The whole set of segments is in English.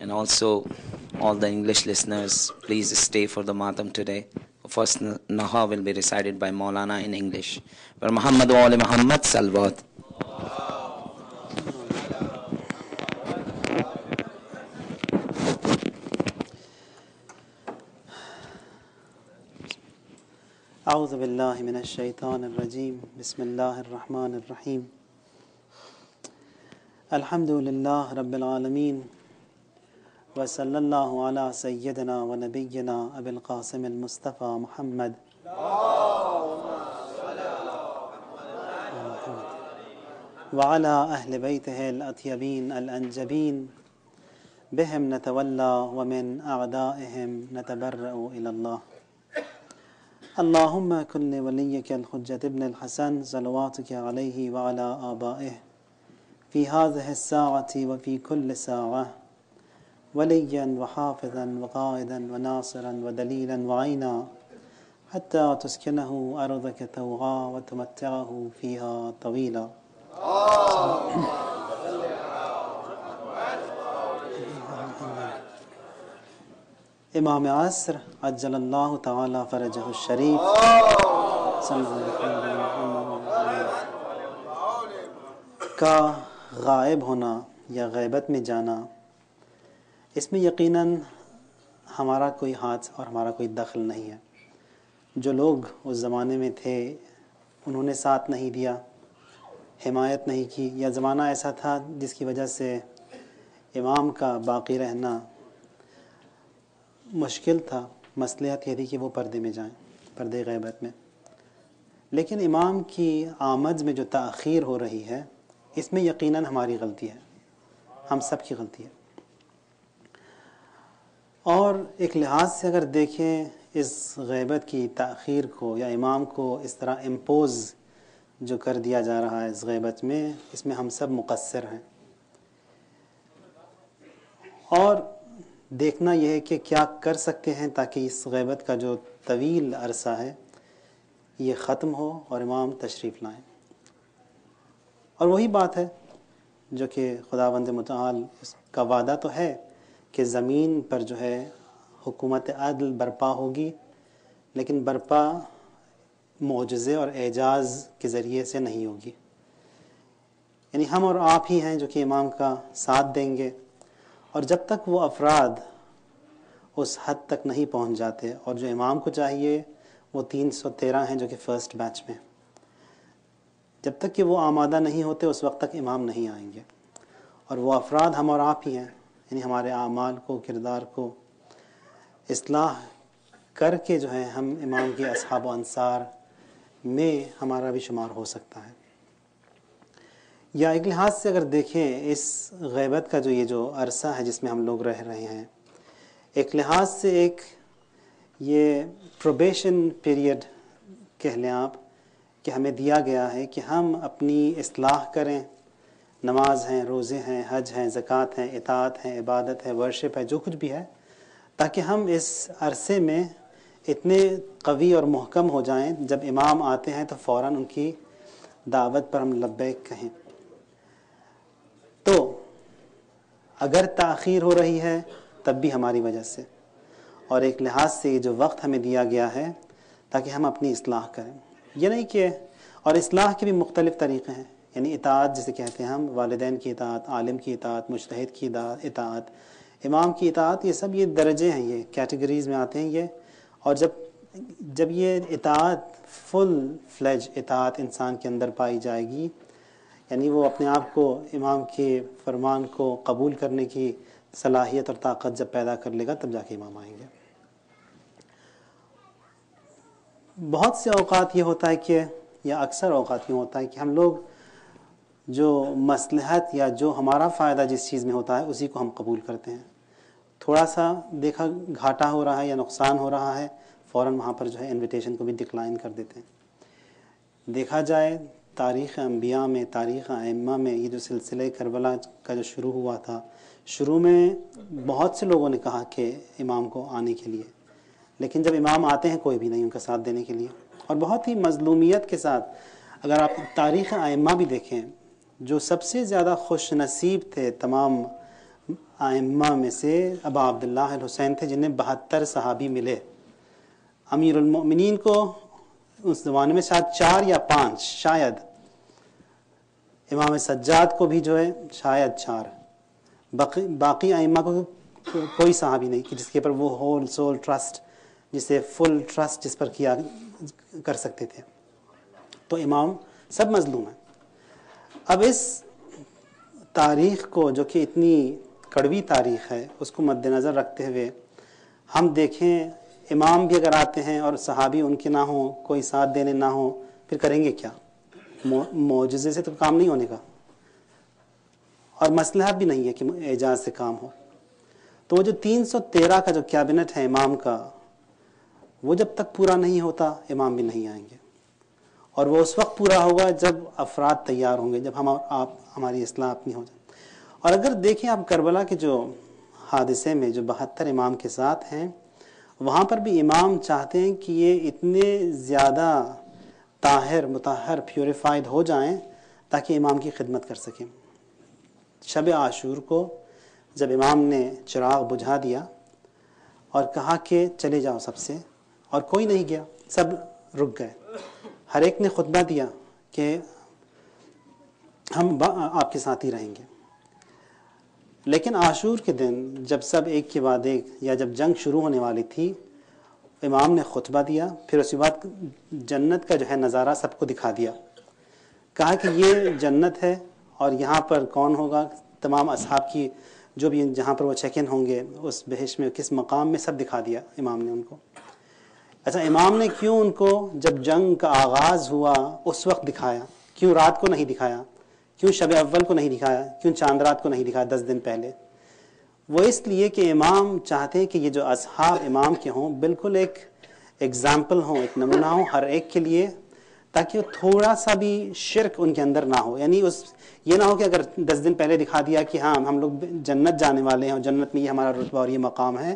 And also, all the English listeners, please stay for the Matam today. First Naha will be recited by Maulana in English. But Muhammad wa ali Muhammad salawat. أعوذ بالله من الشيطان الرجيم بسم الله الرحمن الرحيم الحمد لله رب العالمين وصلى الله على سيدنا ونبينا أبي القاسم المصطفى محمد وعلى أهل بيته الأطيبين الأنجبين بهم نتولى ومن أعدائهم نتبرأ إلى الله اللهم كن لوليك الحجة ابن الحسن صلواتك عليه وعلى آبائه في هذه الساعة وفي كل ساعة وليا وحافظا وقائدا وناصرا ودليلا وعينا حتى تسكنه أرضك طوعا وتمتعه فيها طويلا امام عصر عجل اللہ تعالی فرجہ الشریف کا غائب ہونا یا غیبت میں جانا، اس میں یقیناً ہمارا کوئی ہاتھ اور ہمارا کوئی دخل نہیں ہے۔ جو لوگ اس زمانے میں تھے انہوں نے ساتھ نہیں دیا، حمایت نہیں کی، یا زمانہ ایسا تھا جس کی وجہ سے امام کا باقی رہنا مشکل تھا۔ مصلحت یہ تھی کہ وہ پردے میں جائیں، پردے غیبت میں۔ لیکن امام کی آمد میں جو تاخیر ہو رہی ہے اس میں یقیناً ہماری غلطی ہے، ہم سب کی غلطی ہے۔ اور ایک لحاظ سے اگر دیکھیں اس غیبت کی تاخیر کو یا امام کو اس طرح امپوز جو کر دیا جا رہا ہے اس غیبت میں، اس میں ہم سب مقصر ہیں۔ اور دیکھنا یہ ہے کہ کیا کر سکتے ہیں تاکہ اس غیبت کا جو طویل عرصہ ہے یہ ختم ہو اور امام تشریف لائیں۔ اور وہی بات ہے جو کہ خداوند متعال اس کا وعدہ تو ہے کہ زمین پر جو ہے حکومت عدل برپا ہوگی، لیکن برپا معجزے اور اعجاز کے ذریعے سے نہیں ہوگی۔ یعنی ہم اور آپ ہی ہیں جو کہ امام کا ساتھ دیں گے، اور جب تک وہ افراد اس حد تک نہیں پہنچ جاتے، اور جو امام کو چاہیے وہ 313 ہیں جو کہ فرسٹ بیچ میں، جب تک کہ وہ آمادہ نہیں ہوتے اس وقت تک امام نہیں آئیں گے۔ اور وہ افراد ہم اور آپ ہی ہیں، یعنی ہمارے اعمال کو، کردار کو اصلاح کر کے جو ہے ہم امام کے اصحاب و انصار میں ہمارا بھی شمار ہو سکتا ہے۔ یا ایک لحاظ سے اگر دیکھیں اس غیبت کا جو یہ جو عرصہ ہے جس میں ہم لوگ رہ رہے ہیں، ایک لحاظ سے ایک یہ پروبیشن پیریڈ کہہ لیں آپ کہ ہمیں دیا گیا ہے کہ ہم اپنی اصلاح کریں، نماز ہیں، روزے ہیں، حج ہیں، زکوٰۃ ہیں، اطاعت ہیں، عبادت ہے، ورشپ ہے، جو کچھ بھی ہے، تاکہ ہم اس عرصے میں اتنے قوی اور محکم ہو جائیں جب امام آتے ہیں تو فوراً ان کی دعوت پر ہم لبیک کہیں۔ تو اگر تاخیر ہو رہی ہے تب بھی ہماری وجہ سے، اور ایک لحاظ سے یہ جو وقت ہمیں دیا گیا ہے تاکہ ہم اپنی اصلاح کریں۔ یہ نہیں کہ، اور اصلاح کے بھی مختلف طریقے ہیں، یعنی اطاعت جسے کہتے ہیں ہم، والدین کی اطاعت، عالم کی اطاعت، مجتہد کی اطاعت، امام کی اطاعت، یہ سب یہ درجے ہیں، یہ کیٹیگریز میں آتے ہیں یہ۔ اور جب یہ اطاعت فل فلیج اطاعت انسان کے اندر پائی جائے گی، یعنی وہ اپنے آپ کو امام کے فرمان کو قبول کرنے کی صلاحیت اور طاقت جب پیدا کر لے گا تب جا کے امام آئیں گے۔ بہت سے اوقات یہ ہوتا ہے کہ، یا اکثر اوقات یہ ہوتا ہے کہ ہم لوگ جو مصلحت یا جو ہمارا فائدہ جس چیز میں ہوتا ہے اسی کو ہم قبول کرتے ہیں۔ تھوڑا سا دیکھا گھاٹا ہو رہا ہے یا نقصان ہو رہا ہے، فوراً وہاں پر جو ہے انویٹیشن کو بھی ڈکلائن کر دیتے ہیں۔ دیکھا جائے تاریخ انبیاء میں، تاریخ ائمہ میں، یہ جو سلسلہ کربلا کا جو شروع ہوا تھا، شروع میں بہت سے لوگوں نے کہا کہ امام کو آنے کے لیے، لیکن جب امام آتے ہیں کوئی بھی نہیں ان کا ساتھ دینے کے لیے، اور بہت ہی مظلومیت کے ساتھ۔ اگر آپ تاریخ ائمہ بھی دیکھیں، جو سب سے زیادہ خوش نصیب تھے تمام ائمہ میں سے ابا عبداللہ الحسین تھے جنہیں 72 صحابی ملے. امیر المؤمنین کو اس زمانے میں شاید 4 یا 5 شاید. امام سجاد کو بھی جو ہے شاید 4. باقی ائمہ کو کوئی صحابی نہیں کہ جس کے پر وہ ہول سول ٹرسٹ جسے فل ٹرسٹ جس پر کیا کر سکتے تھے. تو امام سب مظلوم ہیں. اب اس تاریخ کو جو کہ اتنی کڑوی تاریخ ہے اس کو مد نظر رکھتے ہوئے ہم دیکھیں امام بھی اگر آتے ہیں اور صحابی ان کے نہ ہوں, کوئی ساتھ دینے نہ ہوں, پھر کریں گے کیا؟ معجزے سے تو کام نہیں ہونے کا, اور مصلحت بھی نہیں ہے کہ اعجاز سے کام ہو. تو وہ جو 313 کا جو کیبنٹ ہے امام کا, وہ جب تک پورا نہیں ہوتا امام بھی نہیں آئیں گے. اور وہ اس وقت پورا ہوگا جب افراد تیار ہوں گے, جب ہماری اصلاح اپنی ہو جائے. اور اگر دیکھیں آپ کربلا کے جو حادثے میں جو 72 امام کے ساتھ ہیں, وہاں پر بھی امام چاہتے ہیں کہ یہ اتنے زیادہ طاہر مطہر پیوریفائڈ ہو جائیں تاکہ امام کی خدمت کر سکیں. شب عاشور کو جب امام نے چراغ بجھا دیا اور کہا کہ چلے جاؤ سب سے, اور کوئی نہیں گیا, سب رک گئے. ہر ایک نے خطبہ دیا کہ ہم آپ کے ساتھ ہی رہیں گے. لیکن عاشور کے دن جب سب ایک کے بعد ایک, یا جب جنگ شروع ہونے والی تھی, امام نے خطبہ دیا, پھر اس کے بعد جنت کا جو ہے نظارہ سب کو دکھا دیا. کہا کہ یہ جنت ہے اور یہاں پر کون ہوگا, تمام اصحاب کی جو بھی جہاں پر وہ چیک ان ہوں گے اس بہشت میں کس مقام میں, سب دکھا دیا امام نے ان کو. اچھا, امام نے کیوں ان کو جب جنگ کا آغاز ہوا اس وقت دکھایا, کیوں رات کو نہیں دکھایا, کیوں شب اول کو نہیں دکھایا, کیوں چاند رات کو نہیں دکھایا 10 دن پہلے؟ وہ اس لیے کہ امام چاہتے ہیں کہ یہ جو اصحاب امام کے ہوں بالکل ایک ایگزامپل ہوں, ایک نمونہ ہوں ہر ایک کے لیے, تاکہ تھوڑا سا بھی شرک ان کے اندر نہ ہو. یعنی یہ نہ ہو کہ اگر 10 دن پہلے دکھا دیا کہ ہاں ہم لوگ جنت جانے والے ہیں اور جنت میں یہ ہمارا رتبہ اور یہ مقام ہے,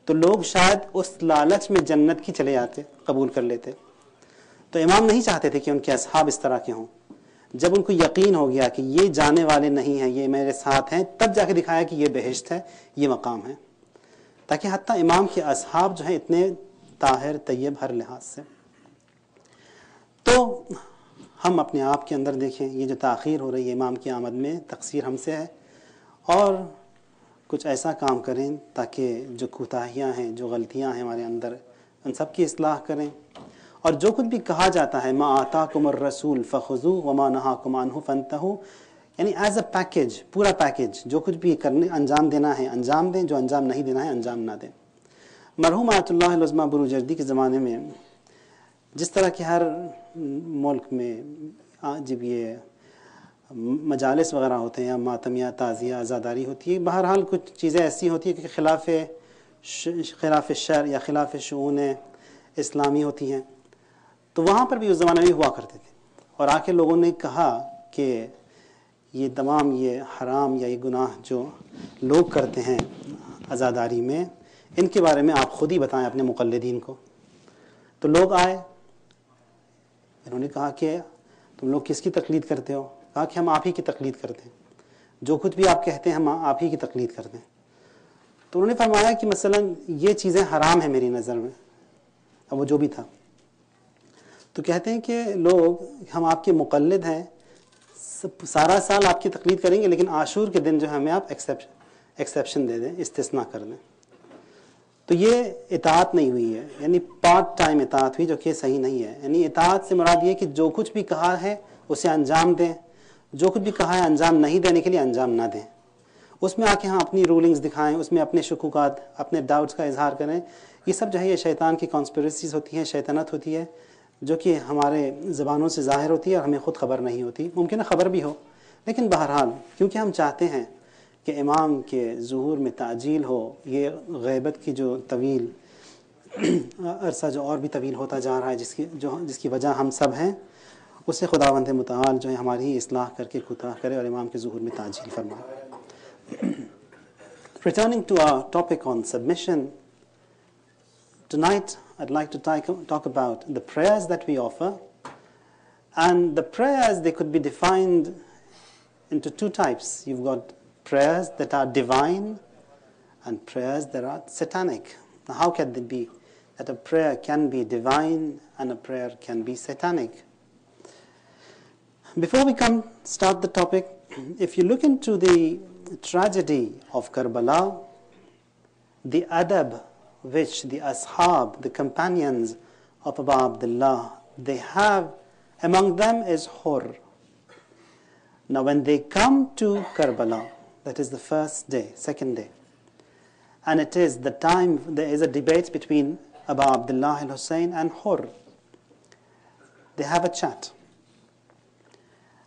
تو لوگ شاید اس لالچ میں جنت کی چلے جاتے, قبول کر لیتے. تو امام نہیں چاہتے تھے کہ ان کے اصحاب اس طرح کے ہوں. جب ان کو یقین ہو گیا کہ یہ جانے والے نہیں ہیں, یہ میرے ساتھ ہیں, تب جا کے دکھایا کہ یہ بہشت ہے, یہ مقام ہے, تاکہ حتیٰ امام کے اصحاب جو ہیں اتنے طاہر طیب ہر لحاظ سے. تو ہم اپنے آپ کے اندر دیکھیں, یہ جو تاخیر ہو رہی ہے امام کی آمد میں, تقصیر ہم سے ہے, اور کچھ ایسا کام کریں تاکہ جو کوتاہیاں ہیں, جو غلطیاں ہیں ہمارے اندر, ان سب کی اصلاح کریں. اور جو کچھ بھی کہا جاتا ہے, ما آتاکم الرسول فخذوہ وما نہاکم عنہ فانتہوا, یعنی ایز اے پیکیج, پورا پیکیج, جو کچھ بھی کرنے انجام دینا ہے انجام دیں, جو انجام نہیں دینا ہے انجام نہ دیں. مرحوم آیت اللہ العظمہ بروجردی کے زمانے میں جس طرح کہ ہر ملک میں جب یہ مجالس وغیرہ ہوتے ہیں یا ماتم یا تعزیہ عزاداری ہوتی ہے, بہرحال کچھ چیزیں ایسی ہوتی ہیں کہ خلاف شرع یا خلاف شؤون اسلامی ہوتی ہیں, تو وہاں پر بھی اس زمانے میں ہوا کرتے تھے. اور آ کے لوگوں نے کہا کہ یہ تمام یہ حرام یا یہ گناہ جو لوگ کرتے ہیں عزاداری میں, ان کے بارے میں آپ خود ہی بتائیں اپنے مقلدین کو. تو لوگ آئے, انہوں نے کہا کہ تم لوگ کس کی تقلید کرتے ہو؟ کہا کہ ہم آپ ہی کی تقلید کرتے ہیں, جو کچھ بھی آپ کہتے ہیں ہم آپ ہی کی تقلید کرتے ہیں. تو انہوں نے فرمایا کہ مثلا یہ چیزیں حرام ہیں میری نظر میں, اب وہ جو بھی تھا. تو کہتے ہیں کہ لوگ, ہم آپ کے مقلد ہیں, سارا سال آپ کی تقلید کریں گے, لیکن عاشور کے دن جو ہمیں آپ ایکسیپشن دے دیں, استثناء کر دیں. تو یہ اطاعت نہیں ہوئی ہے, یعنی پارٹ ٹائم اطاعت ہوئی, جو کہ صحیح نہیں ہے. یعنی اطاعت سے مراد یہ کہ جو کچھ بھی کہا ہے اسے انجام دیں, جو کچھ بھی کہا ہے انجام نہیں دینے کے لیے انجام نہ دیں. اس میں آ کے ہاں اپنی رولنگز دکھائیں, اس میں اپنے شکوکات, اپنے ڈاؤٹس کا اظہار کریں. یہ سب جو ہے یہ شیطان کی کانسپریسیز ہوتی ہیں, شیطنت ہوتی ہے, جو کہ ہمارے زبانوں سے ظاہر ہوتی ہے اور ہمیں خود خبر نہیں ہوتی. ممکن ہے خبر بھی ہو, لیکن بہرحال کیونکہ ہم چاہتے ہیں کہ امام کے ظہور میں تعجیل ہو, یہ غیبت کی جو طویل عرصہ جو اور بھی طویل ہوتا جا رہا ہے, جس کی وجہ ہم سب ہیں, اسے خداوند متعال جو ہے ہماری اصلاح کر کے کوتاہ کرے اور امام کے ظہور میں تعجیل فرمائے. Returning to our topic on submission, tonight I'd like to talk about the prayers that we offer. And the prayers, they could be defined into two types. You've got prayers that are divine and prayers that are satanic. Now, how can it be that a prayer can be divine and a prayer can be satanic? Before we start the topic, if you look into the tragedy of Karbala, the adab which the ashab, the companions of Abu Abdullah, they have among them is Hur. Now when they come to Karbala, that is the first day, second day, and it is the time, there is a debate between Abu Abdullah al-Hussein and Hur. They have a chat.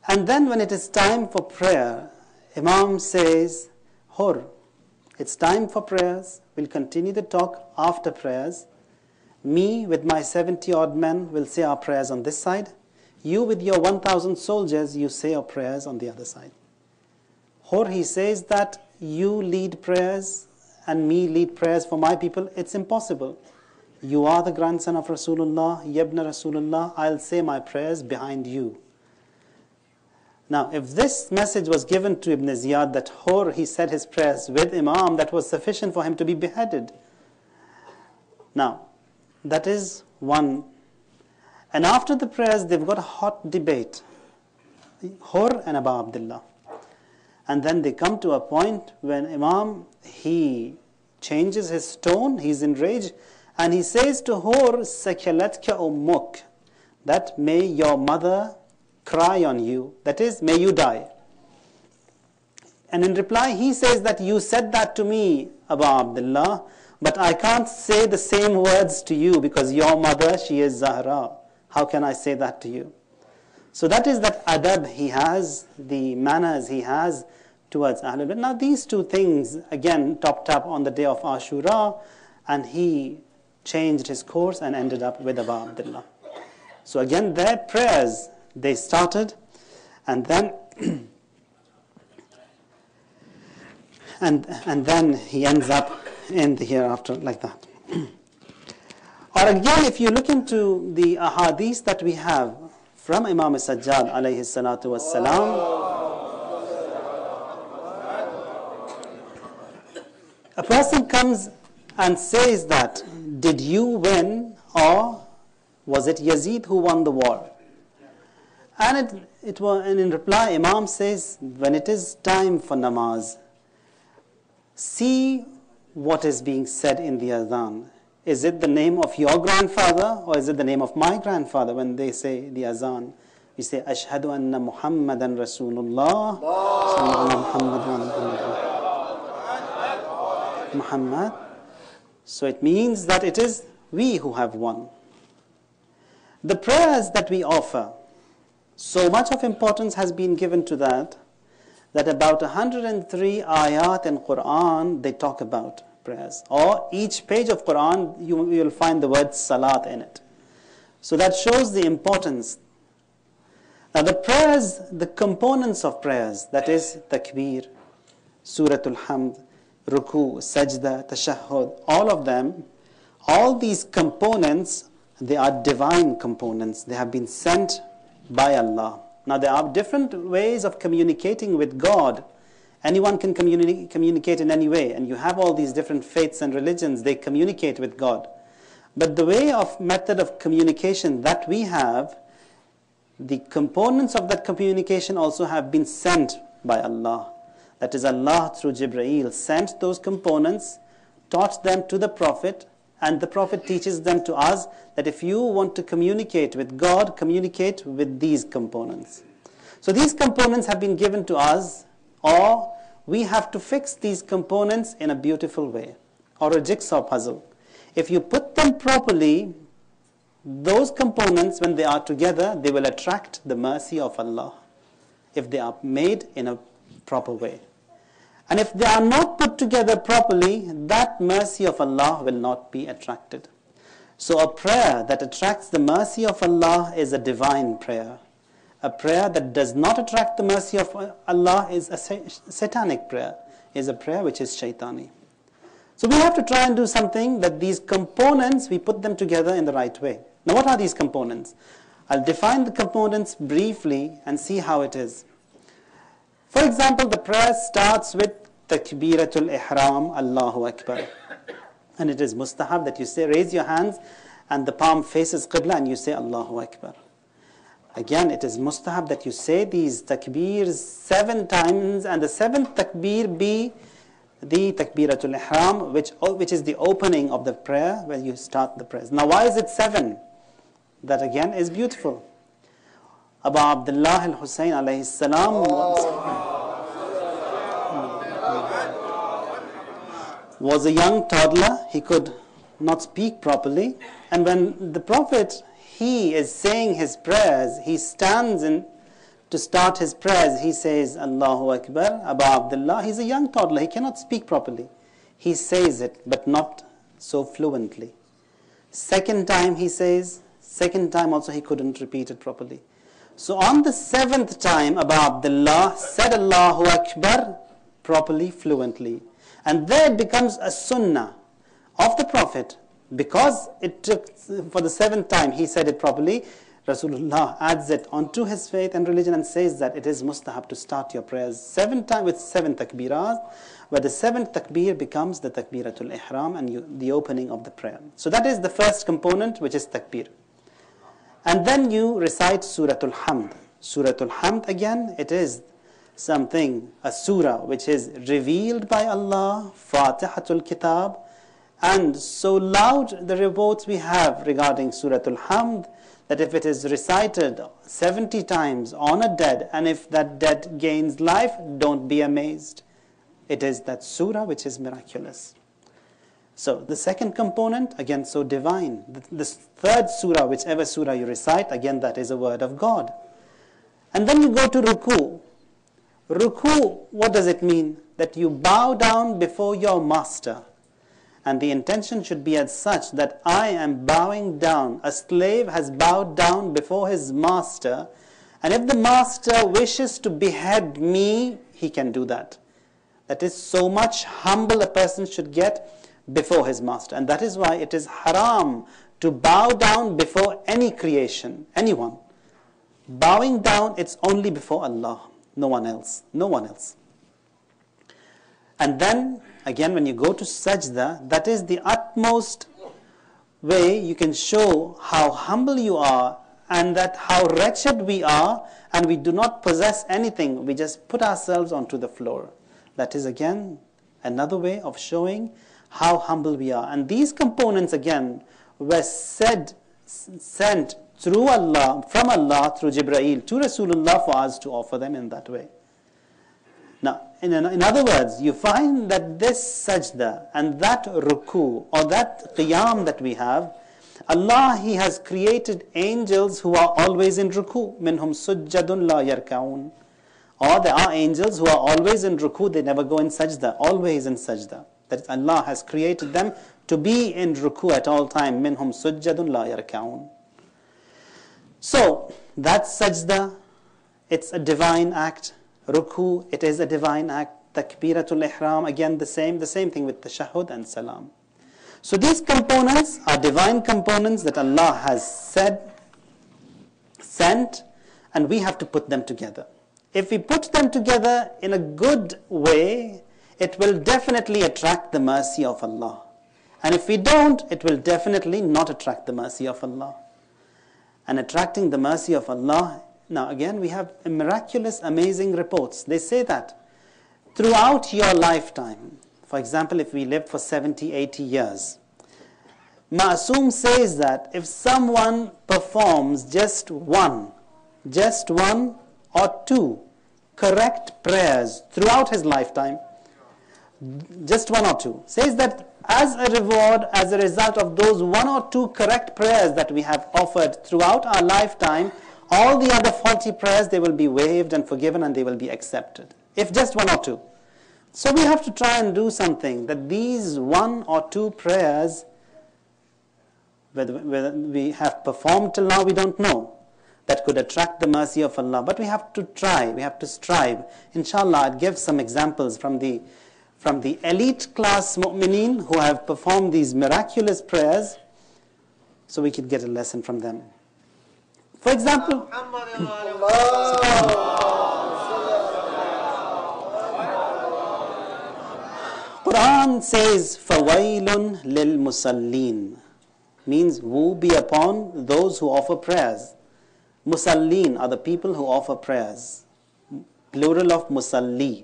And then when it is time for prayer, Imam says, Hur, it's time for prayers. We'll continue the talk after prayers. Me with my 70-odd men will say our prayers on this side. You with your 1,000 soldiers, you say your prayers on the other side. Hur, he says that you lead prayers and me lead prayers for my people. It's impossible. You are the grandson of Rasulullah, Yabna Rasulullah. I'll say my prayers behind you. Now, if this message was given to Ibn Ziyad that Hur, he said his prayers with Imam, that was sufficient for him to be beheaded. Now, that is one. And after the prayers, they've got a hot debate. Hur and Abu Abdullah. And then they come to a point when Imam, he changes his tone, he's enraged, and he says to Hur, Sakalatka ummuk, that may your mother cry on you, that is, may you die. And in reply, he says that you said that to me, Abu Abdullah, but I can't say the same words to you because your mother, she is Zahra. How can I say that to you? So that is that adab he has, the manners he has towards Ahlul Bayt. Now these two things, again, topped up on the day of Ashura, and he changed his course and ended up with Abu Abdullah. So again, their prayers, they started, and then and then he ends up in the hereafter like that. Or again, if you look into the ahadith that we have from Imam Sajjad alayhi salatu wassalam, a person comes and says that, did you win, or was it Yazid who won the war? And and in reply, Imam says, when it is time for namaz, see what is being said in the azan. Is it the name of your grandfather, or is it the name of my grandfather? When they say the azan, we say, Ashhadu anna Muhammadan Rasulullah. Muhammad. So it means that it is we who have won. The prayers that we offer, so much of importance has been given to that about 103 ayat in Quran, they talk about prayers. Or each page of Quran, you will find the word salat in it. So that shows the importance. Now the prayers, the components of prayers, that is takbir, Suratul Hamd, Ruku, Sajda, Tashahhud, all of them, all these components, they are divine components. They have been sent by Allah. Now there are different ways of communicating with God. Anyone can communicate in any way, and you have all these different faiths and religions, they communicate with God. But the method of communication that we have, the components of that communication also have been sent by Allah. That is, Allah through Jibreel sent those components, taught them to the Prophet, and the Prophet teaches them to us that if you want to communicate with God, communicate with these components. So these components have been given to us, or we have to fix these components in a beautiful way, or a jigsaw puzzle. If you put them properly, those components, when they are together, they will attract the mercy of Allah, if they are made in a proper way. And if they are not put together properly, that mercy of Allah will not be attracted. So a prayer that attracts the mercy of Allah is a divine prayer. A prayer that does not attract the mercy of Allah is a satanic prayer, is a prayer which is shaitani. So we have to try and do something that these components, we put them together in the right way. Now what are these components? I'll define the components briefly and see how it is. For example, the prayer starts with Takbiratul Ihram, Allahu Akbar. And it is mustahab that you say, raise your hands and the palm faces Qibla and you say Allahu Akbar. Again, it is mustahab that you say these takbirs 7 times and the 7th takbir be the Takbiratul Ihram, which is the opening of the prayer where you start the prayers. Now, why is it 7? That again is beautiful. Abu Abdullah al-Hussein alayhi salam was a young toddler. He could not speak properly. And when the Prophet, he is saying his prayers, he stands in to start his prayers, he says, Allahu Akbar, Abu Abdullah. He's a young toddler, he cannot speak properly. He says it, but not so fluently. Second time he says, second time also he couldn't repeat it properly. So on the 7th time, Abu Abdullah said Allahu Akbar properly, fluently. And there it becomes a sunnah of the Prophet. Because it took, for the 7th time he said it properly, Rasulullah adds it onto his faith and religion and says that it is mustahab to start your prayers 7 times with 7 takbiras, where the 7th takbir becomes the Takbiratul Ihram and the opening of the prayer. So that is the first component, which is takbir. And then you recite Suratul Hamd. Suratul Hamd, again, it is something, a surah which is revealed by Allah, Fatihatul Kitab. And so loud the reports we have regarding Suratul Hamd, that if it is recited 70 times on a dead, and if that dead gains life, don't be amazed. It is that surah which is miraculous. So the second component, again, so divine. The third surah, whichever surah you recite, again, that is a word of God. And then you go to ruku. Ruku, what does it mean? That you bow down before your master. And the intention should be as such that I am bowing down. A slave has bowed down before his master. And if the master wishes to behead me, he can do that. That is so much humble a person should get before his master. And that is why it is haram to bow down before any creation, anyone. Bowing down, it's only before Allah. No one else. No one else. And then, again, when you go to sajda, that is the utmost way you can show how humble you are and that how wretched we are and we do not possess anything. We just put ourselves onto the floor. That is, again, another way of showing how humble we are. And these components, again, were sent through Allah, from Allah, through Jibreel, to Rasulullah for us to offer them in that way. Now, in other words, you find that this sajda and that ruku or that qiyam that we have, Allah, He has created angels who are always in ruku. Minhum sujjadun la yarkaun. Or there are angels who are always in ruku, they never go in sajda, always in sajda. That is, Allah has created them to be in ruku at all time. Minhum sujjadun la yarkaun. So, that sajda, it's a divine act. Ruku, it is a divine act. Takbiratul Ihram, again the same thing with tashahhud and salam. So these components are divine components that Allah has sent, and we have to put them together. If we put them together in a good way, it will definitely attract the mercy of Allah. And if we don't, it will definitely not attract the mercy of Allah. And attracting the mercy of Allah, now again we have miraculous, amazing reports. They say that throughout your lifetime, for example, if we live for 70, 80 years, Ma'asum says that if someone performs just one or two correct prayers throughout his lifetime, just one or two, says that as a reward, as a result of those one or two correct prayers that we have offered throughout our lifetime, all the other faulty prayers, they will be waived and forgiven and they will be accepted. If just one or two. So we have to try and do something that these one or two prayers, whether we have performed till now, we don't know, that could attract the mercy of Allah. But we have to try, we have to strive. Inshallah, I'll give some examples from the elite class mu'mineen who have performed these miraculous prayers, so we could get a lesson from them. For example, Quran says, فَوَيْلٌ لِلْمُسَلِّينَ, means woe be upon those who offer prayers. Musallin are the people who offer prayers. Plural of musalli.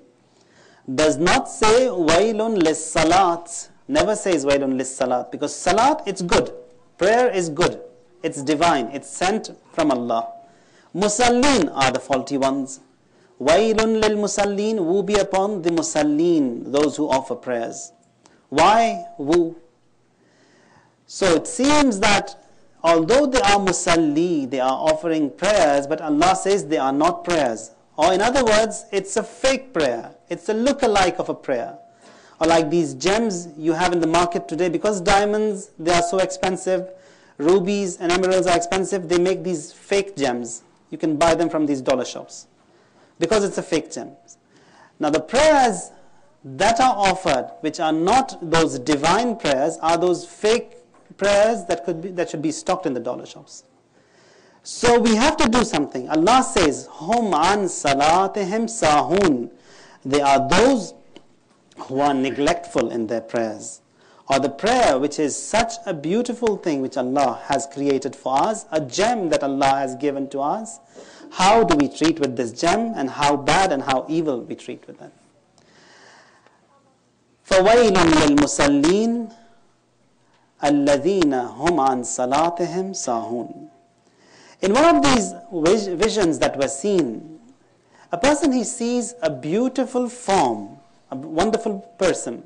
Does not say wailun lis salat. Never says wailun lis salat, because salat, it's good. Prayer is good. It's divine. It's sent from Allah. Musallin are the faulty ones. Wailun lil musallin, woe be upon the musallin, those who offer prayers. Why woe? So it seems that although they are musalli, they are offering prayers, but Allah says they are not prayers. Or in other words, it's a fake prayer. It's a look-alike of a prayer. Or like these gems you have in the market today, because diamonds, they are so expensive, rubies and emeralds are expensive, they make these fake gems. You can buy them from these dollar shops, because it's a fake gem. Now the prayers that are offered, which are not those divine prayers, are those fake prayers that should be stocked in the dollar shops. So we have to do something. Allah says, hum an salatihim sahun. They are those who are neglectful in their prayers. Or the prayer, which is such a beautiful thing which Allah has created for us, a gem that Allah has given to us. How do we treat with this gem, and how bad and how evil we treat with it? فَوَيْلٌ لِلْمُسَلِّينَ الَّذِينَ هُمْ عَنْ صَلَاتِهِمْ سَاهُونَ. In one of these visions that were seen, a person, he sees a beautiful form, a wonderful person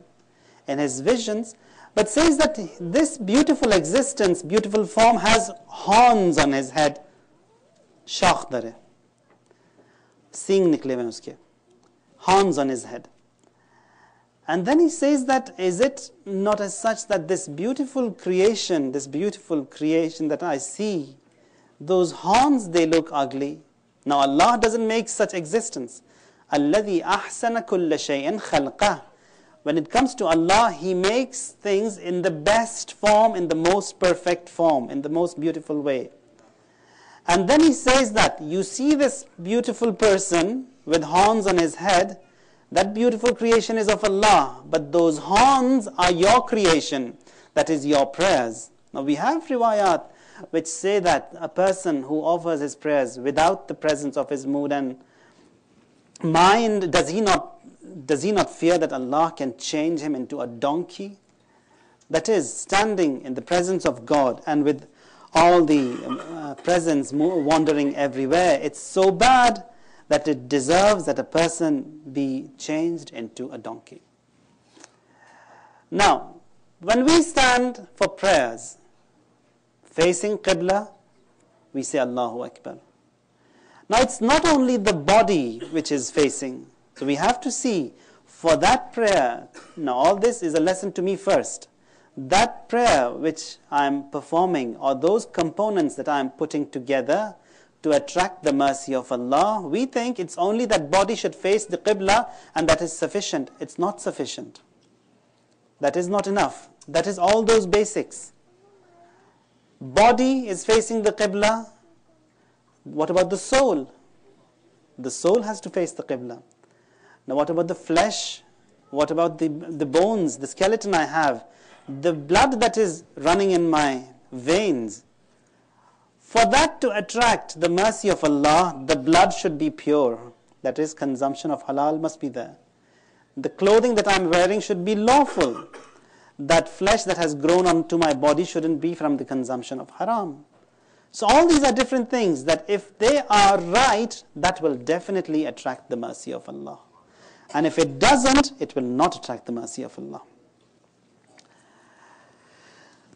in his visions, but says that this beautiful existence, beautiful form, has horns on his head. Shakh dare, सींग निकले हुए उसके, horns on his head. And then he says that, is it not as such that this beautiful creation that I see, those horns, they look ugly. Now Allah doesn't make such existence. الَّذِي أَحْسَنَ كُلَّ شَيْءٍ خَلْقَهُ. When it comes to Allah, He makes things in the best form, in the most perfect form, in the most beautiful way. And then He says that, you see this beautiful person with horns on his head, that beautiful creation is of Allah, but those horns are your creation, that is your prayers. Now we have riwayat which say that a person who offers his prayers without the presence of his mood and mind, does he not fear that Allah can change him into a donkey? That is, standing in the presence of God and with all the presence wandering everywhere, it's so bad that it deserves that a person be changed into a donkey. Now, when we stand for prayers, facing Qibla, we say Allahu Akbar. Now it's not only the body which is facing. So we have to see, for that prayer, now all this is a lesson to me first. That prayer which I am performing, or those components that I am putting together to attract the mercy of Allah, we think it's only that body should face the Qibla and that is sufficient. It's not sufficient. That is not enough. That is all those basics. Body is facing the Qibla. What about the soul? The soul has to face the Qibla. Now what about the flesh? What about the bones, the skeleton I have? The blood that is running in my veins? For that to attract the mercy of Allah, the blood should be pure. That is, consumption of halal must be there. The clothing that I am wearing should be lawful. That flesh that has grown onto my body shouldn't be from the consumption of haram. So all these are different things that if they are right, that will definitely attract the mercy of Allah. And if it doesn't, it will not attract the mercy of Allah.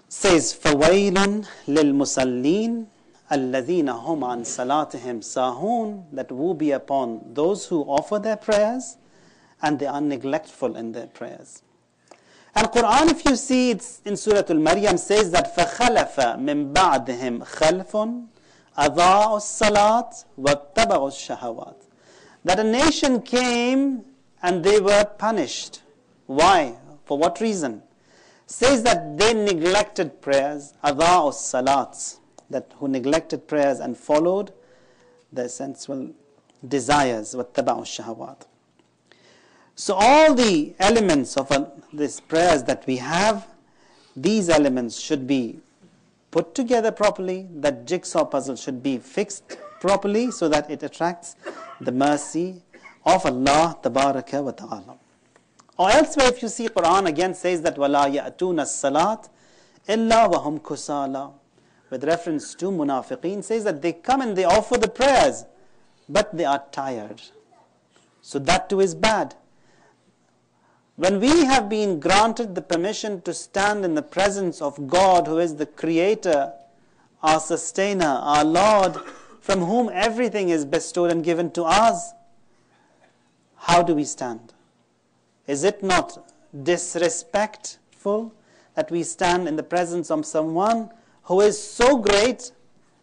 Says, فَوَيْلٌ لِلْمُسَلِّينَ الَّذِينَ هُمْ عَنْ صَلَاتِهِمْ سَاهُونَ. That woe be upon those who offer their prayers and they are neglectful in their prayers. And Quran, if you see, it's in Surah Al-Maryam, says that فَخَلَفَ مِنْ بَعْدِهِمْ خَلْفٌ أَضَاعُوا الصَّلَاةِ وَاتَّبَعُوا الشَّهَوَاتِ. That a nation came and they were punished. Why? For what reason? Says that they neglected prayers, أَضَاعُوا الصَّلَاةِ, that who neglected prayers and followed their sensual desires, وَاتَّبَعُوا الشَّهَوَاتِ. So all the elements of this prayers that we have, these elements should be put together properly, that jigsaw puzzle should be fixed properly so that it attracts the mercy of Allah Tabaraka wa Ta'ala. Or elsewhere if you see Quran again says that وَلَا يَأْتُونَ الصَّلَاةِ إِلَّا وَهُمْ كُسَالَى, with reference to munafiqeen, says that they come and they offer the prayers, but they are tired. So that too is bad. When we have been granted the permission to stand in the presence of God, who is the Creator, our Sustainer, our Lord, from whom everything is bestowed and given to us, how do we stand? Is it not disrespectful that we stand in the presence of someone who is so great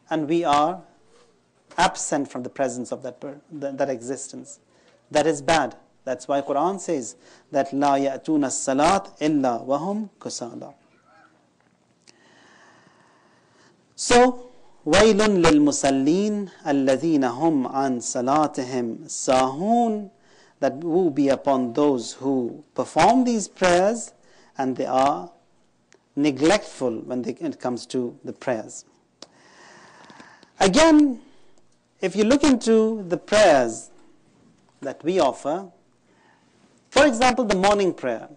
and we are absent from the presence of that existence? That is bad. That's why Quran says that لا يأتون الصلاة إلا وهم كسالى. So, ويل للمصلين الذين هم عن صلاتهم ساهون, that will be upon those who perform these prayers and they are neglectful when it comes to the prayers. Again, if you look into the prayers that we offer, for example, the morning prayer,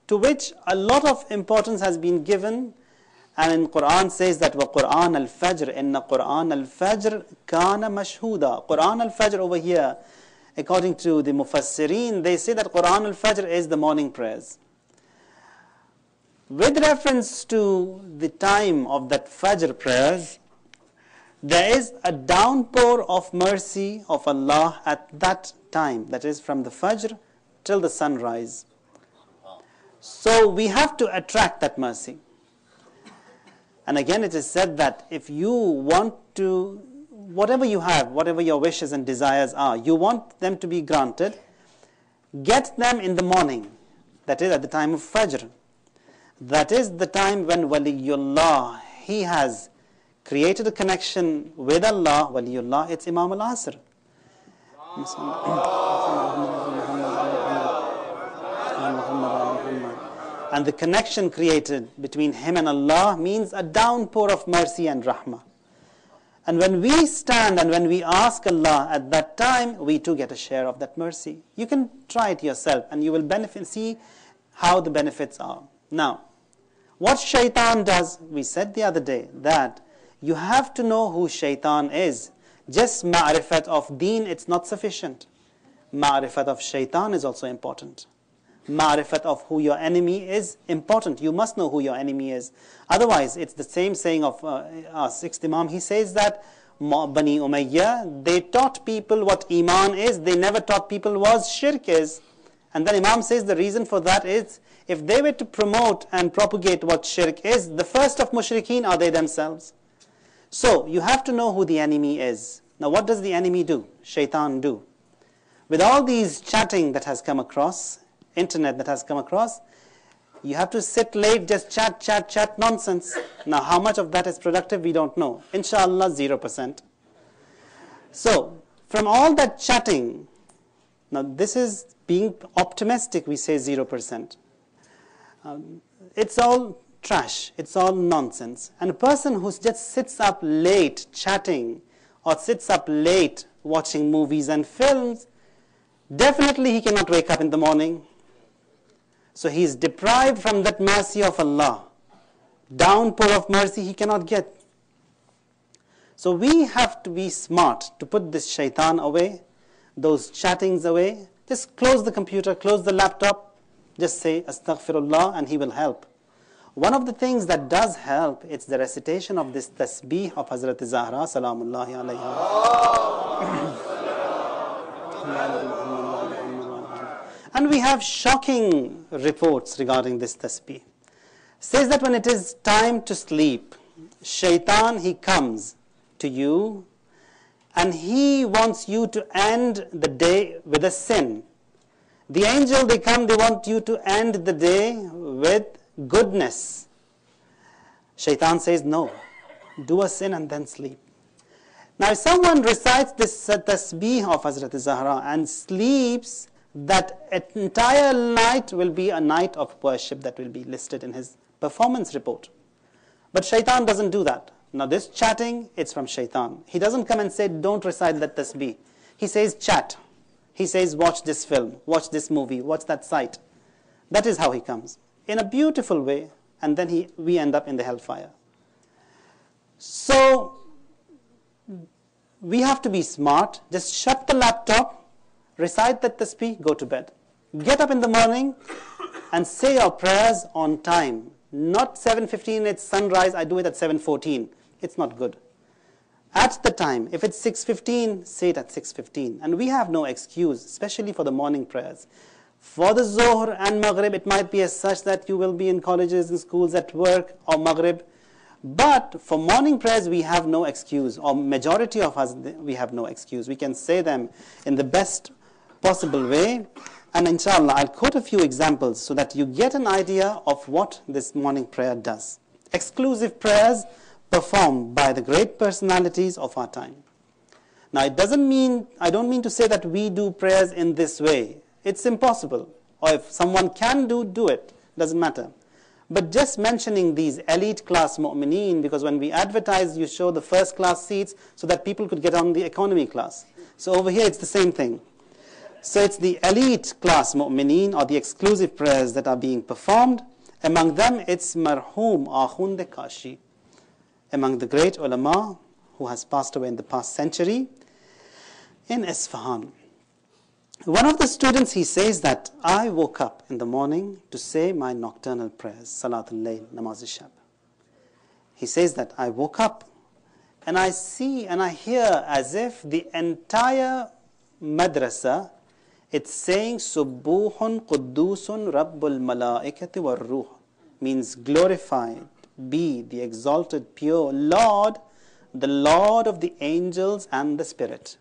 to which a lot of importance has been given, and in Quran says that وَقُرْآنَ الْفَجْرِ إِنَّ قُرْآنَ الْفَجْرِ كَانَ مَشْهُودًا. Quran al-Fajr over here, according to the Mufassirin, they say that Quran al-Fajr is the morning prayers. With reference to the time of that Fajr prayers, there is a downpour of mercy of Allah at that time, that is from the Fajr till the sunrise. So we have to attract that mercy. And again it is said that if you want to, whatever you have, whatever your wishes and desires are, you want them to be granted, get them in the morning, that is at the time of Fajr. That is the time when Waliullah, he has created a connection with Allah. Waliullah, it's Imam al-Asr. And the connection created between him and Allah means a downpour of mercy and rahmah. And when we stand and when we ask Allah at that time, we too get a share of that mercy. You can try it yourself and you will see how the benefits are. Now, what Shaytan does, we said the other day that you have to know who Shaytan is. Just ma'rifat of deen, it's not sufficient. Ma'rifat of Shaytan is also important. Ma'rifat of who your enemy is important. You must know who your enemy is. Otherwise, it's the same saying of our sixth Imam. He says that Bani Umayyah, they taught people what Iman is. They never taught people what Shirk is. And then Imam says the reason for that is, if they were to promote and propagate what Shirk is, the first of Mushrikeen are they themselves. So, you have to know who the enemy is. Now, what does the enemy do? Shaitan do. With all these chatting that has come across, internet that has come across, you have to sit late, just chat nonsense. Now, how much of that is productive, we don't know. Inshallah, 0%. So, from all that chatting, now this is being optimistic, we say 0%. It's all trash, it's all nonsense. And a person who just sits up late chatting or sits up late watching movies and films, definitely he cannot wake up in the morning. So he is deprived from that mercy of Allah. Downpour of mercy he cannot get. So we have to be smart to put this shaitan away, those chattings away. Just close the computer, close the laptop, just say astaghfirullah and he will help. One of the things that does help, it's the recitation of this tasbih of Hazrat Zahra salamullahi alayha. And we have shocking reports regarding this tasbih. Says that when it is time to sleep, Shaitan, he comes to you and he wants you to end the day with a sin. The angel, they come, they want you to end the day with goodness. Shaitan says, no, do a sin and then sleep. Now, if someone recites this tasbih of Hazrat Zahra and sleeps, that entire night will be a night of worship that will be listed in his performance report. But Shaytan doesn't do that. Now this chatting, it's from Shaytan. He doesn't come and say, don't recite that tasbih. He says, chat. He says, watch this film, watch this movie, watch that site. That is how he comes, in a beautiful way, and then we end up in the hellfire. So, we have to be smart. Just shut the laptop, recite that tasbih, go to bed. Get up in the morning and say your prayers on time. Not 7:15, it's sunrise, I do it at 7:14. It's not good. At the time, if it's 6:15, say it at 6:15. And we have no excuse, especially for the morning prayers. For the Zohr and Maghrib, it might be as such that you will be in colleges and schools, at work, or Maghrib. But for morning prayers, we have no excuse, or majority of us, we have no excuse. We can say them in the best possible way. And inshallah, I'll quote a few examples so that you get an idea of what this morning prayer does. Exclusive prayers performed by the great personalities of our time. Now, I don't mean to say that we do prayers in this way. It's impossible. Or if someone can do it. Doesn't matter. But just mentioning these elite class mu'mineen, because when we advertise, you show the first class seats so that people could get on the economy class. So over here, it's the same thing. So it's the elite class mu'mineen, or the exclusive prayers that are being performed. Among them, it's marhum Akhund Kashi, among the great ulama who has passed away in the past century, in Isfahan. One of the students, he says that I woke up in the morning to say my nocturnal prayers, Salatul Layl, Namaz-e-Shab. He says that I woke up and I see and I hear as if the entire madrasa, it's saying Subbuhun Quddusun Rabbul Malaikati war Ruh, means glorified be the exalted pure Lord, the Lord of the angels and the Spirit.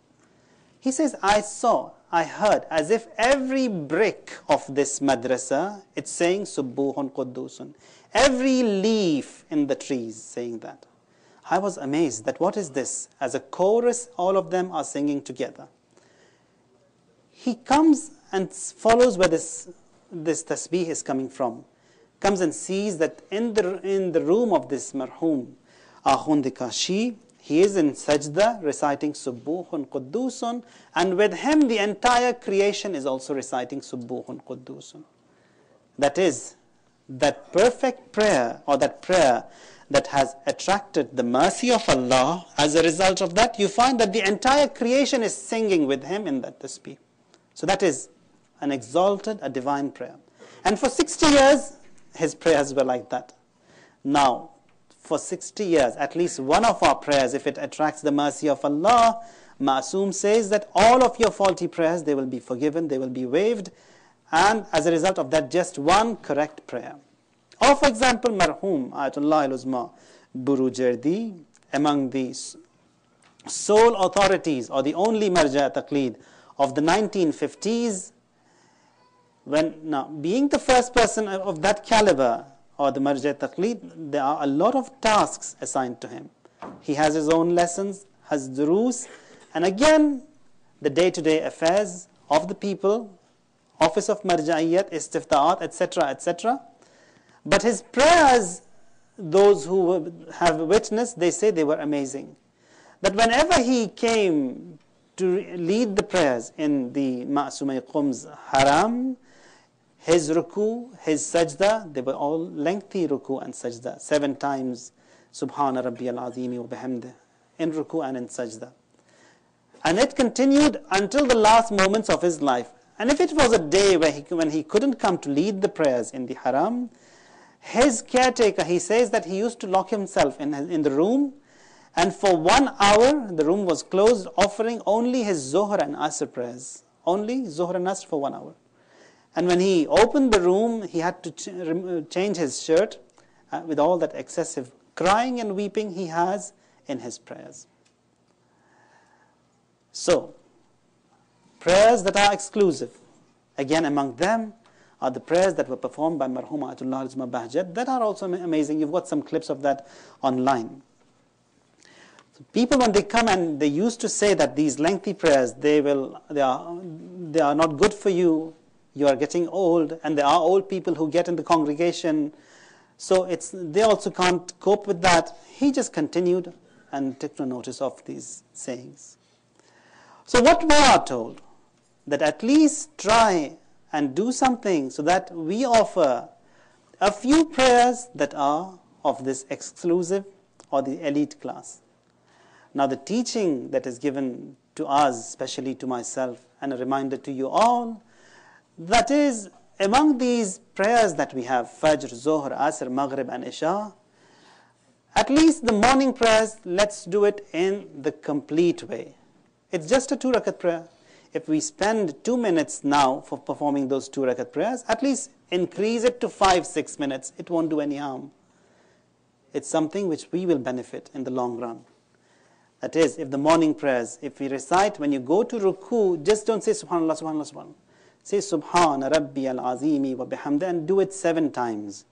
He says, I heard as if every brick of this madrasa, it's saying Subbuhun Quddusun. Every leaf in the trees saying that. I was amazed that what is this? As a chorus, all of them are singing together. He comes and follows where this tasbih is coming from. Comes and sees that in the room of this marhum, Akhund Kashi, he is in sajda reciting Subbuhun Quddusun, and with him the entire creation is also reciting Subbuhun Quddusun. That is, that perfect prayer, or that prayer that has attracted the mercy of Allah. As a result of that, you find that the entire creation is singing with him in that tasbih. So that is an exalted, a divine prayer. And for 60 years, his prayers were like that. Now, for 60 years, at least one of our prayers, if it attracts the mercy of Allah, Ma'soom says that all of your faulty prayers, they will be forgiven, they will be waived, and as a result of that, just one correct prayer. Or for example, Marhum Ayatullah al-Uzma Burujerdi, among the sole authorities, or the only marja taqleed of the 1950s, now being the first person of that caliber, or the marja taqleed, there are a lot of tasks assigned to him. He has his own lessons, has duroos, and again, the day-to-day affairs of the people, office of marja'iyat, istifta'at, etc., etc. But his prayers, those who have witnessed, they say they were amazing. That whenever he came to lead the prayers in the Ma'sumay Qum's haram, his ruku, his sajda, they were all lengthy ruku and sajda, 7 times Subhana Rabbiyal Azimi wa bihamdih, in ruku and in sajda. And it continued until the last moments of his life. And if it was a day when he couldn't come to lead the prayers in the haram, his caretaker, he says that he used to lock himself in the room, and for 1 hour the room was closed, offering only his Zohr and Asr prayers. Only Zohr and Asr for 1 hour. And when he opened the room, he had to change his shirt with all that excessive crying and weeping he has in his prayers. So, prayers that are exclusive. Again, among them are the prayers that were performed by Marhum Ayatullah al-Uzma Bahjat that are also amazing. You've got some clips of that online. So people, when they come and they used to say that these lengthy prayers, they are they are not good for you. You are getting old, and there are old people who get in the congregation, so they also can't cope with that. He just continued and took no notice of these sayings. So what we are told, that at least try and do something so that we offer a few prayers that are of this exclusive or the elite class. Now the teaching that is given to us, especially to myself, and a reminder to you all, that is, among these prayers that we have, Fajr, Zohr, Asr, Maghrib and Isha, at least the morning prayers, let's do it in the complete way. It's just a 2 rakat prayer. If we spend 2 minutes now for performing those 2 rakat prayers, at least increase it to 5-6 minutes. It won't do any harm. It's something which we will benefit in the long run. That is, if the morning prayers, if we recite, when you go to ruku, just don't say Subhanallah, Subhanallah, Subhanallah. Say Subhana Rabbi al-Azimi wa bihamdi and do it 7 times.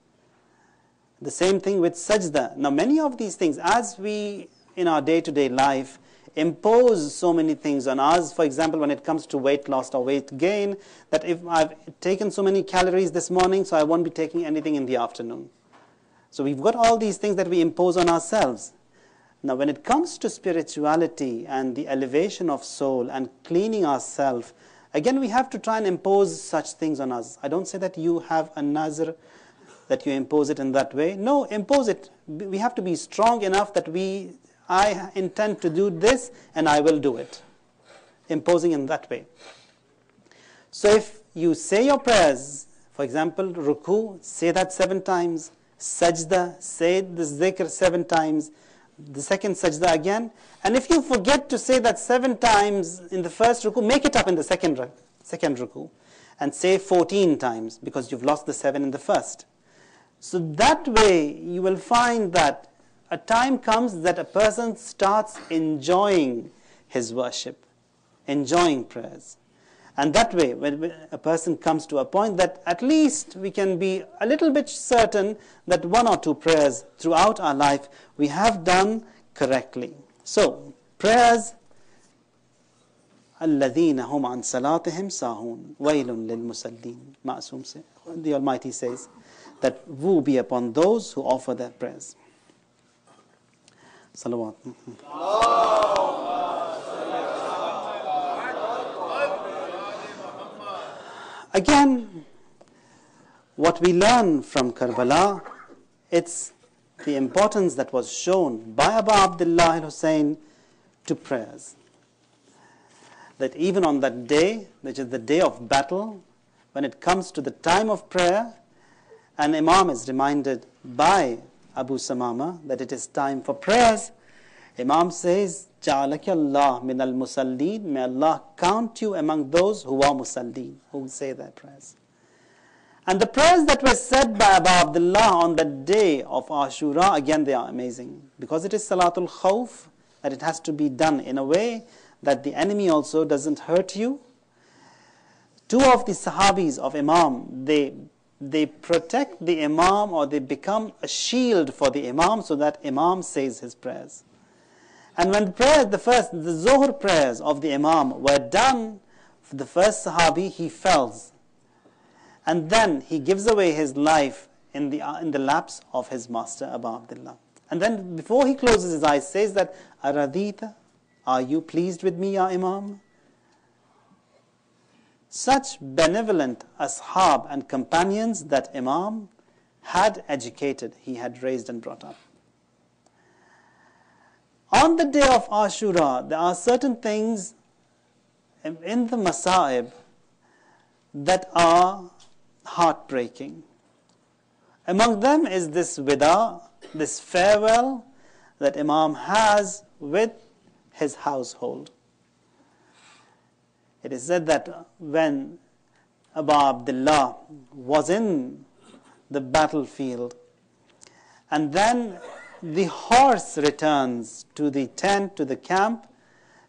The same thing with sajda. Now many of these things, as we in our day-to-day life impose so many things on us, for example when it comes to weight loss or weight gain, that if I've taken so many calories this morning, so I won't be taking anything in the afternoon. So we've got all these things that we impose on ourselves. Now when it comes to spirituality and the elevation of soul and cleaning ourselves, again we have to try and impose such things on us. I don't say that you have a nazr, that you impose it in that way. No, impose it. We have to be strong enough that I intend to do this and I will do it. Imposing in that way. So if you say your prayers, for example, ruku, say that 7 times. Sajda, say the zikr 7 times. The second sajda again. And if you forget to say that 7 times in the first ruku, make it up in the second ruku. And say 14 times because you've lost the 7 in the first. So that way you will find that a time comes that a person starts enjoying his worship, enjoying prayers. And that way, when a person comes to a point that at least we can be a little bit certain that 1 or 2 prayers throughout our life we have done correctly. So, prayers, الَّذِينَ هُمْ عَنْ صَلَاتِهِمْ سَاهُونَ وَيْلٌ لِلْمُصَلِّينَ Ma'asum the Almighty says that woe be upon those who offer their prayers. Salawat. Again, what we learn from Karbala, it's the importance that was shown by Abu Abdullah al-Hussein to prayers. That even on that day, which is the day of battle, when it comes to the time of prayer, an Imam is reminded by Abu Samama that it is time for prayers. Imam says, Ja'alaki Allah min al-musallin, may Allah count you among those who are musallin, who say their prayers. And the prayers that were said by Abu Abdullah on the day of Ashura, again they are amazing. Because it is Salatul Khawf, that it has to be done in a way that the enemy also doesn't hurt you. 2 of the Sahabis of Imam, they protect the Imam, or they become a shield for the Imam so that Imam says his prayers. And when the Zohar prayers of the Imam were done, for the first Sahabi, he falls. And then he gives away his life in the laps of his master, Abu Abdullah. And then before he closes his eyes, says that, Aradita, are you pleased with me, Ya Imam? Such benevolent ashab and companions that Imam had educated, he had raised and brought up. On the day of Ashura, there are certain things in the Masa'ib that are heartbreaking. Among them is this wida, this farewell that Imam has with his household. It is said that when Abu Abdullah was in the battlefield, and then the horse returns to the tent, to the camp,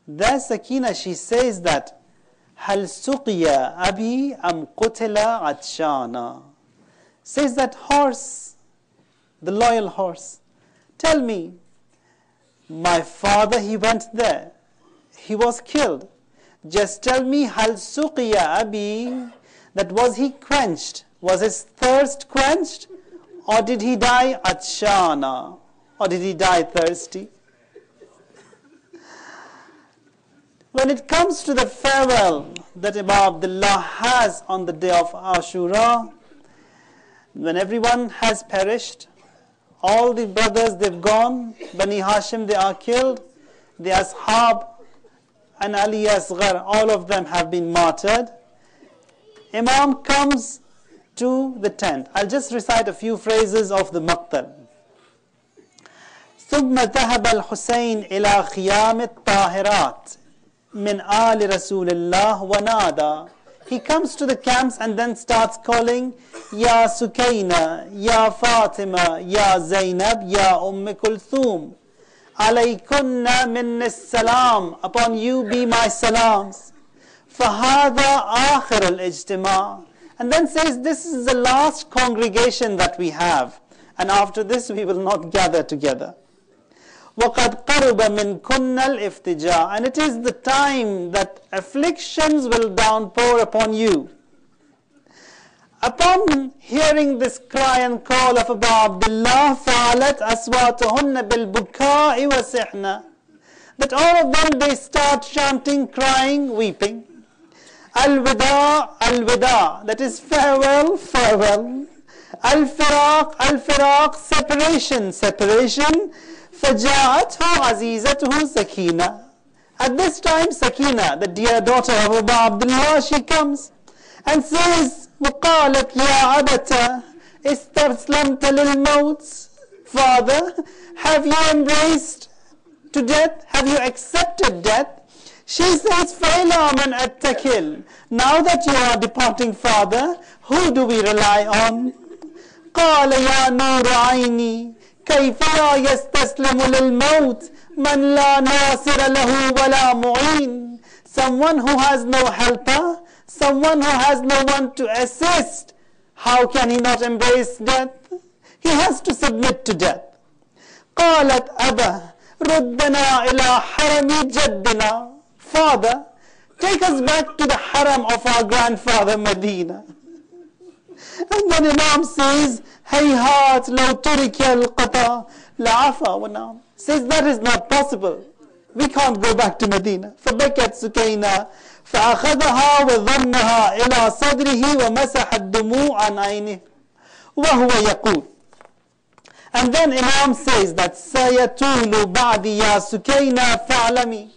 there Sakina, she says that, هَلْ سُقِيَ أَبِي أَمْ قُتِلَ عَطْشَانًا. Says that horse, the loyal horse, tell me, my father, he went there, he was killed. Just tell me, hal suqiya abi, that was he quenched? Was his thirst quenched? Or did he die atshana? Or did he die thirsty? When it comes to the farewell that Abu Abdullah has on the day of Ashura, when everyone has perished, all the brothers, they've gone, Bani Hashim, they are killed, the Ashab and Ali Asghar, all of them have been martyred. Imam comes to the tent. I'll just recite a few phrases of the Maqtal. ثم ذهب الحسين إلى خيام الطاهرات من آل رسول الله ونادى. He comes to the camps and then starts calling, Ya Sukayna, Ya Fatima, Ya Zainab, Ya Kulthum. Alaykunna minni salam. Upon you be my salams. فَهَذَا آخِرَ الْإِجْتِمَاعِ. And then says, this is the last congregation that we have. And after this we will not gather together. وَقَدْ قَرُبَ مِنْ كُنَّ الْإِفْتِجَاءِ. And it is the time that afflictions will downpour upon you. Upon hearing this cry and call of Abu Abdullah, فَعَلَتْ أَصْوَاتُهُنَّ بِالْبُكَاءِ وَسِحْنَةِ. That all of them, they start chanting, crying, weeping. Al-Wida, Al-Wida, that is farewell, farewell. Al-Firaq, Al-Firaq, separation, separation. فَجَاءَتْهُ عَزِيزَتُهُ Sakina. At this time, Sakina, the dear daughter of Abu Abdullah, she comes and says, وَقَالَتْ يَا عَبَتَ إِسْتَسْلَمْتَ لِلْمَوْتِ. Father, have you embraced to death? Have you accepted death? She says, فَإِلَى مَنْ أَتَّكِلْ. Now that you are departing, Father, who do we rely on? قَالَ يَا نُورَ عَيْنِي كيف لا يستسلم للموت من لا ناصر له ولا معين. Someone who has no helper, someone who has no one to assist, how can he not embrace death? He has to submit to death. قالت أبا ردنا إلى حرم جدنا. Father, take us back to the haram of our grandfather Medina. And then Imam says, هيهات لو ترك القطا لعفا ونام. Says that is not possible. We can't go back to Medina. فبكت سكينة فأخذها وضمها إلى صدره ومسح الدموع عن عينه وهو يقول. And then Imam says that سيطول بعدي يا سكينة فاعلمي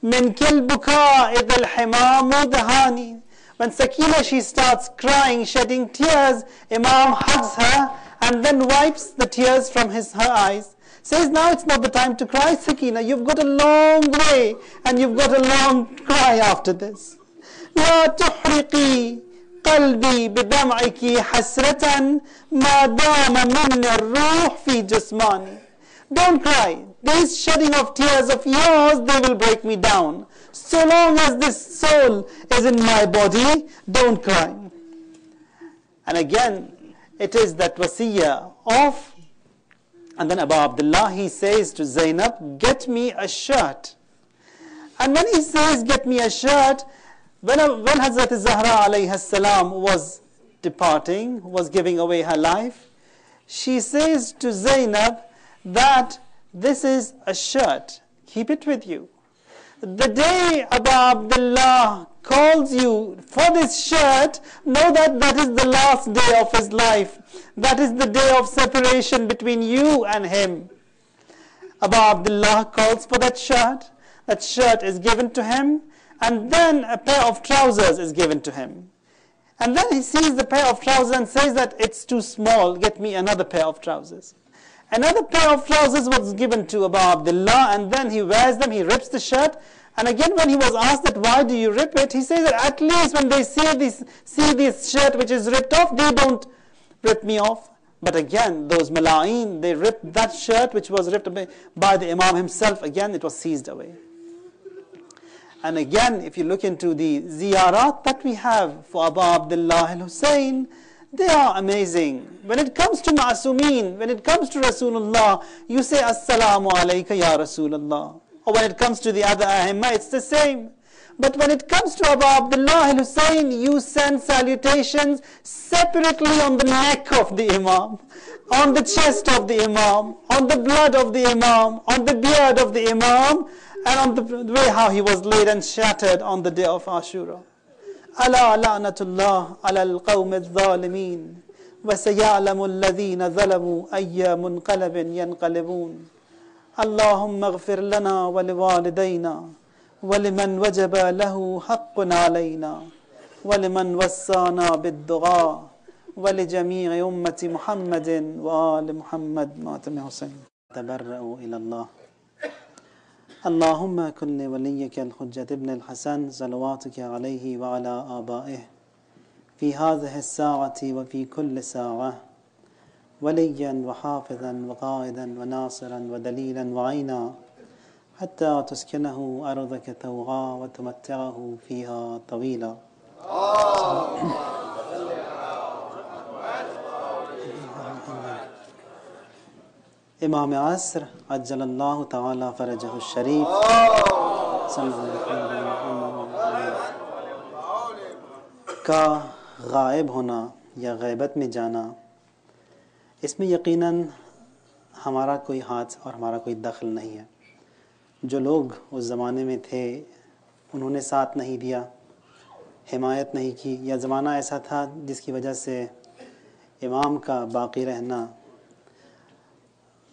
من كل بكاء إذا الحمام دهاني. When Sakina, she starts crying, shedding tears, Imam hugs her and then wipes the tears from her eyes. Says, now it's not the time to cry, Sakina. You've got a long way and you've got a long cry after this. لا تحرقي قلبي بدمعك حسرة ما دام من الروح في جسماني. Don't cry. These shedding of tears of yours, they will break me down. So long as this soul is in my body, don't cry. And again, it is that wasiyah of, and then Abu Abdullah, he says to Zainab, get me a shirt. And when he says, get me a shirt, when Hazrat Zahra alayhi salam was departing, was giving away her life, she says to Zainab that this is a shirt, keep it with you. The day Abu Abdullah calls you for this shirt, know that that is the last day of his life. That is the day of separation between you and him. Abu Abdullah calls for that shirt. That shirt is given to him. And then a pair of trousers is given to him. And then he sees the pair of trousers and says that it's too small. Get me another pair of trousers. Another pair of trousers was given to Abu Abdullah, and then he wears them, he rips the shirt. And again, when he was asked that why do you rip it, he says that at least when they see this shirt which is ripped off, they don't rip me off. But again, those mala'in, they ripped that shirt which was ripped by the Imam himself. Again, it was seized away. And again, if you look into the ziyarat that we have for Abu Abdullah al-Hussein, they are amazing. When it comes to Ma'asumeen, when it comes to Rasulullah, you say, Assalamu alayka ya Rasulullah. Or when it comes to the other Ahimma, it's the same. But when it comes to Abu Abdullah al-Hussein, you send salutations separately on the neck of the Imam, on the chest of the Imam, on the blood of the Imam, on the beard of the Imam, and on the way how he was laid and shattered on the day of Ashura. Ala la'natullah ala al-qawm al-zalimin, wa sayalamu alladhina zalamu ayya munqalabin yanqalibun. Allahumma ghfir lana wa liwalidayna وَلِمَنْ وَجَبَ لَهُ حَقٌّ عَلَيْنَا وَلِمَنْ وَسَّانَا بِالدُّعَاءِ وَلِجَمِيعِ أُمَّةِ مُحَمَّدٍ وَآلِ مُحَمَّدٍ ماتم حسین تبرأوا إلى الله اللهم كن لوليك الحجة ابن الحسن صلواتك عليه وعلى آبائه في هذه الساعة وفي كل ساعة وليا وحافظا وقائدا وناصرا ودليلا وعينا حتى تسكنه أرضك طوعا وتمتعه فيها طويلا. امام عصر عجل اللہ تعالی فرجہ الشریف کا غائب ہونا یا غیبت میں جانا، اس میں یقیناً ہمارا کوئی ہاتھ اور ہمارا کوئی دخل نہیں ہے. جو لوگ اس زمانے میں تھے انہوں نے ساتھ نہیں دیا، حمایت نہیں کی، یا زمانہ ایسا تھا جس کی وجہ سے امام کا باقی رہنا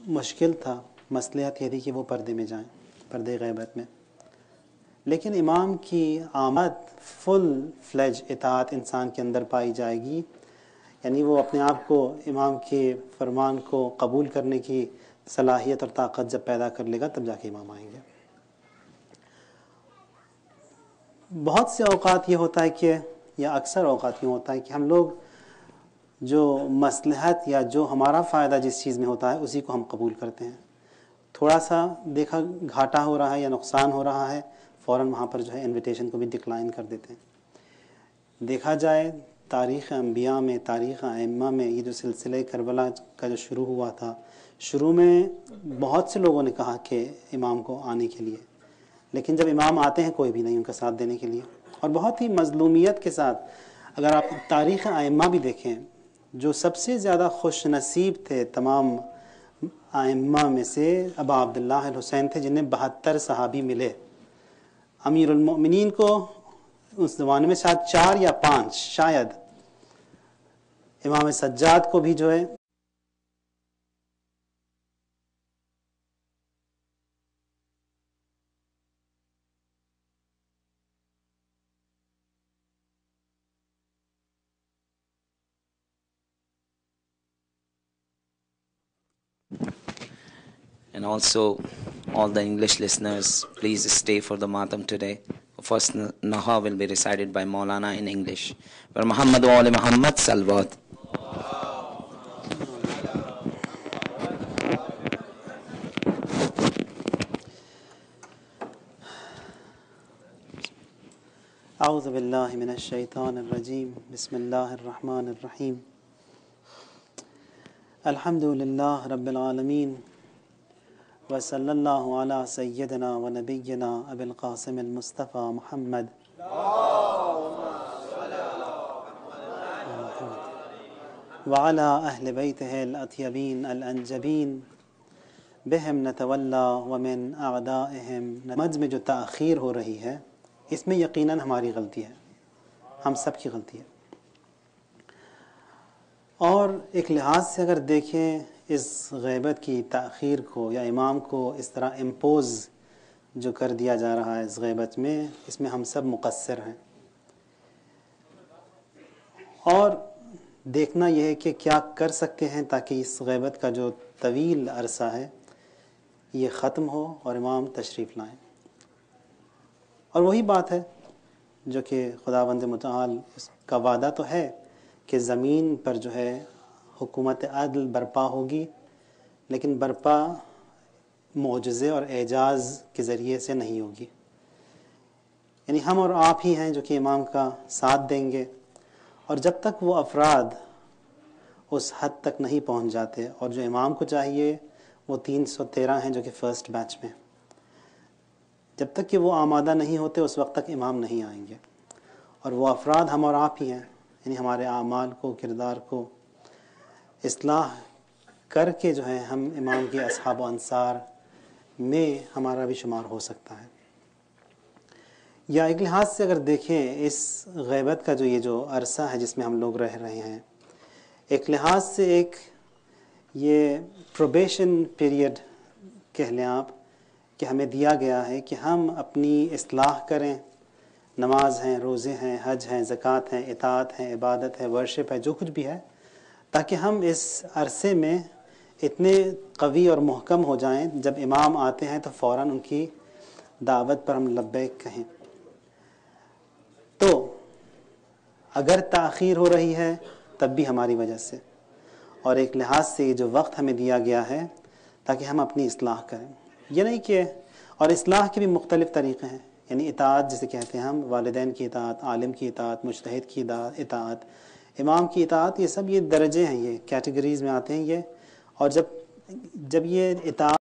مشکل تھا. مصلحت یہ تھی کہ وہ پردے میں جائیں، پردے غیبت میں. لیکن امام کی آمد فل فلیج اطاعت انسان کے اندر پائی جائے گی، یعنی وہ اپنے آپ کو امام کے فرمان کو قبول کرنے کی صلاحیت اور طاقت جب پیدا کر لے گا تب جا کے امام آئیں گے. بہت سے اوقات یہ ہوتا ہے کہ یا اکثر اوقات یہ ہوتا ہے کہ ہم لوگ جو مصلحت یا جو ہمارا فائدہ جس چیز میں ہوتا ہے اسی کو ہم قبول کرتے ہیں. تھوڑا سا دیکھا گھاٹا ہو رہا ہے یا نقصان ہو رہا ہے فوراً وہاں پر جو ہے انویٹیشن کو بھی ڈکلائن کر دیتے ہیں. دیکھا جائے تاریخ انبیاء میں، تاریخ ائمہ میں، یہ جو سلسلہ کربلا کا جو شروع ہوا تھا، شروع میں بہت سے لوگوں نے کہا کہ امام کو آنے کے لیے، لیکن جب امام آتے ہیں کوئی بھی نہیں ان کا ساتھ دینے کے لیے. اور بہت ہی مظلومیت کے ساتھ اگر آپ تاریخ ائمہ بھی دیکھیں، جو سب سے زیادہ خوش نصیب تھے تمام ائمہ میں سے ابا عبداللہ الحسین تھے، جنہیں 72 صحابی ملے. امیر المؤمنین کو اس زمانے میں شاید 4 یا 5، شاید امام سجاد کو بھی جو ہے And also, all the English listeners, please stay for the Matam today. First Naha will be recited by Maulana in English. For Muhammad wa ali Muhammad, salawat. اعوذ باللہ من الشیطان الرجیم بسم اللہ الرحمن الرحیم الحمد للہ رب العالمین وصلی اللہ علی سیدنا و نبینا ابی القاسم المصطفى محمد وعلی اہل بیتہ الاطیبین الانجبین بہم نتولا ومن اعدائہم. نماز میں جو تاخیر ہو رہی ہے اس میں یقیناً ہماری غلطی ہے، ہم سب کی غلطی ہے. اور ایک لحاظ سے اگر دیکھیں اس غیبت کی تاخیر کو یا امام کو اس طرح امپوز جو کر دیا جا رہا ہے اس غیبت میں، اس میں ہم سب مقصر ہیں. اور دیکھنا یہ ہے کہ کیا کر سکتے ہیں تاکہ اس غیبت کا جو طویل عرصہ ہے یہ ختم ہو اور امام تشریف لائیں. اور وہی بات ہے جو کہ خداوند متعال اس کا وعدہ تو ہے کہ زمین پر جو ہے حکومت عدل برپا ہوگی، لیکن برپا معجزے اور اعجاز کے ذریعے سے نہیں ہوگی. یعنی ہم اور آپ ہی ہیں جو کہ امام کا ساتھ دیں گے، اور جب تک وہ افراد اس حد تک نہیں پہنچ جاتے، اور جو امام کو چاہیے وہ 313 ہیں جو کہ فرسٹ بیچ میں. جب تک کہ وہ آمادہ نہیں ہوتے اس وقت تک امام نہیں آئیں گے، اور وہ افراد ہم اور آپ ہی ہیں، یعنی ہمارے اعمال کو، کردار کو اصلاح کر کے جو ہے ہم امام کے اصحاب و انصار میں ہمارا بھی شمار ہو سکتا ہے۔ یا ایک لحاظ سے اگر دیکھیں اس غیبت کا جو یہ جو عرصہ ہے جس میں ہم لوگ رہ رہے ہیں، ایک لحاظ سے ایک یہ پروبیشن پیریڈ کہہ لیں آپ، کہ ہمیں دیا گیا ہے کہ ہم اپنی اصلاح کریں، نماز ہیں، روزے ہیں، حج ہیں، زکوٰۃ ہیں، اطاعت ہیں، عبادت ہے، ورشپ ہے، جو کچھ بھی ہے، تاکہ ہم اس عرصے میں اتنے قوی اور محکم ہو جائیں جب امام آتے ہیں تو فوراً ان کی دعوت پر ہم لبیک کہیں۔ تو اگر تاخیر ہو رہی ہے تب بھی ہماری وجہ سے، اور ایک لحاظ سے یہ جو وقت ہمیں دیا گیا ہے تاکہ ہم اپنی اصلاح کریں، یہ نہیں کہ، اور اصلاح کے بھی مختلف طریقے ہیں، یعنی اطاعت جسے کہتے ہیں ہم، والدین کی اطاعت، عالم کی اطاعت، مجتہد کی اطاعت، امام کی اطاعت، یہ سب یہ درجے ہیں، یہ کیٹیگریز میں آتے ہیں یہ، اور جب یہ اطاعت